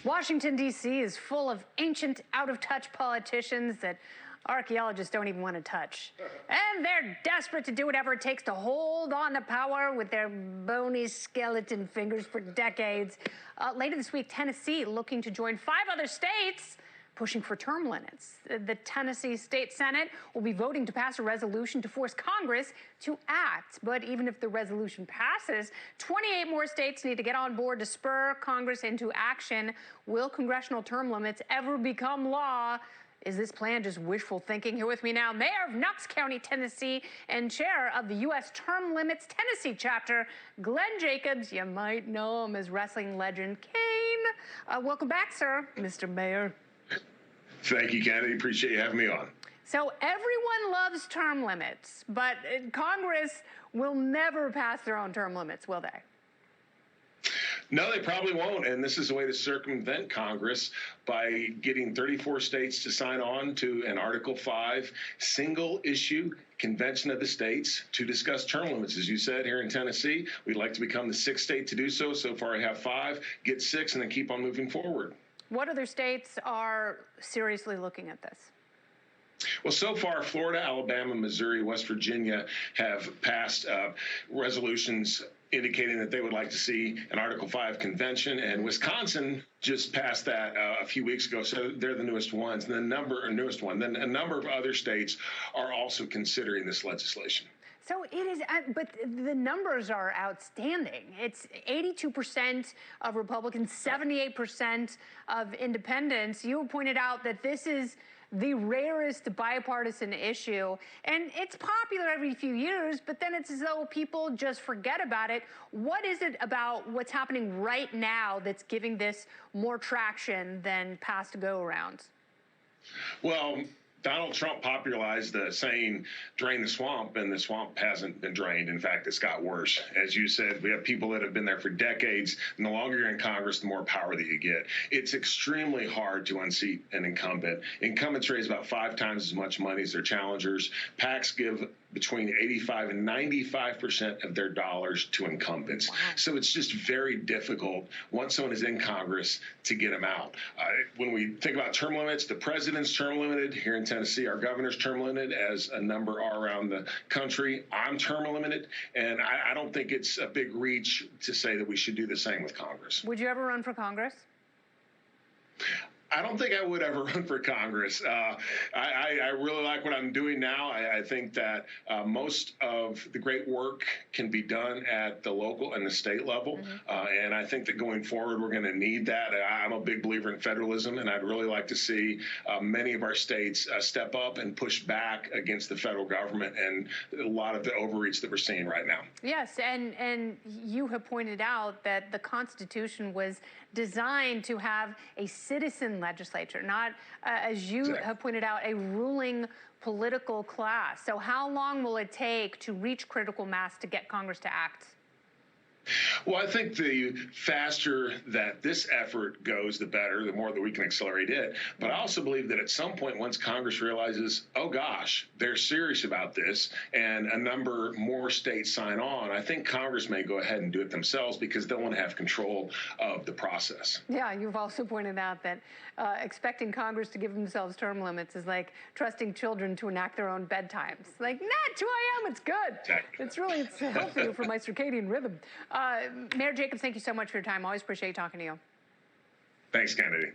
Washington, D.C. is full of ancient, out-of-touch politicians that archaeologists don't even want to touch. And they're desperate to do whatever it takes to hold on to power with their bony skeleton fingers for decades. Later this week, Tennessee looking to join 5 other states pushing for term limits. The Tennessee State Senate will be voting to pass a resolution to force Congress to act. But even if the resolution passes, 28 more states need to get on board to spur Congress into action. Will congressional term limits ever become law? Is this plan just wishful thinking? Here with me now, Mayor of Knox County, Tennessee, and Chair of the U.S. Term Limits Tennessee chapter, Glenn Jacobs. You might know him as wrestling legend Kane. Welcome back, sir, Mr. Mayor. Thank you, Kennedy. Appreciate you having me on. So everyone loves term limits, but Congress will never pass their own term limits, will they? No, they probably won't. And this is a way to circumvent Congress by getting 34 states to sign on to an Article 5 single issue convention of the states to discuss term limits. As you said, here in Tennessee, we'd like to become the 6th state to do so. So far, I have 5, get 6, and then keep on moving forward. What other states are seriously looking at this? Well, so far, Florida, Alabama, Missouri, West Virginia have passed resolutions indicating that they would like to see an Article 5 convention, and Wisconsin just passed that a few weeks ago, so they're the newest ones. And then a number of other states are also considering this legislation. So it is, but the numbers are outstanding. It's 82% of Republicans, 78% of independents. You pointed out that this is the rarest bipartisan issue, and it's popular every few years, but then it's as though people just forget about it. What is it about what's happening right now that's giving this more traction than past go-arounds? Well, Donald Trump popularized the saying, drain the swamp, and the swamp hasn't been drained. In fact, it's got worse. As you said, we have people that have been there for decades, and the longer you're in Congress, the more power that you get. It's extremely hard to unseat an incumbent. Incumbents raise about 5 times as much money as their challengers. PACs give between 85 and 95% of their dollars to incumbents. Wow. So it's just very difficult once someone is in Congress to get them out. When we think about term limits, the president's term limited. Here in Tennessee, our governor's term limited, as a number are around the country. I'm term limited, and I don't think it's a big reach to say that we should do the same with Congress. Would you ever run for Congress? I don't think I would ever run for Congress. I really like what I'm doing now. I think that most of the great work can be done at the local and the state level. Mm-hmm. And I think that going forward, we're going to need that. I'm a big believer in federalism, and I'd really like to see many of our states step up and push back against the federal government and a lot of the overreach that we're seeing right now. Yes, and you have pointed out that the Constitution was designed to have a citizen legislature, not, as you have pointed out, a ruling political class. So how long will it take to reach critical mass to get Congress to act? Well, I think the faster that this effort goes, the better, the more that we can accelerate it. But I also believe that at some point, once Congress realizes, oh gosh, they're serious about this, and a number more states sign on, I think Congress may go ahead and do it themselves because they'll want to have control of the process. Yeah, you've also pointed out that expecting Congress to give themselves term limits is like trusting children to enact their own bedtimes. Like, nah, 2 a.m., it's good. Exactly. It's healthy for my circadian rhythm. Mayor Jacobs, thank you so much for your time. Always appreciate talking to you. Thanks, Kennedy.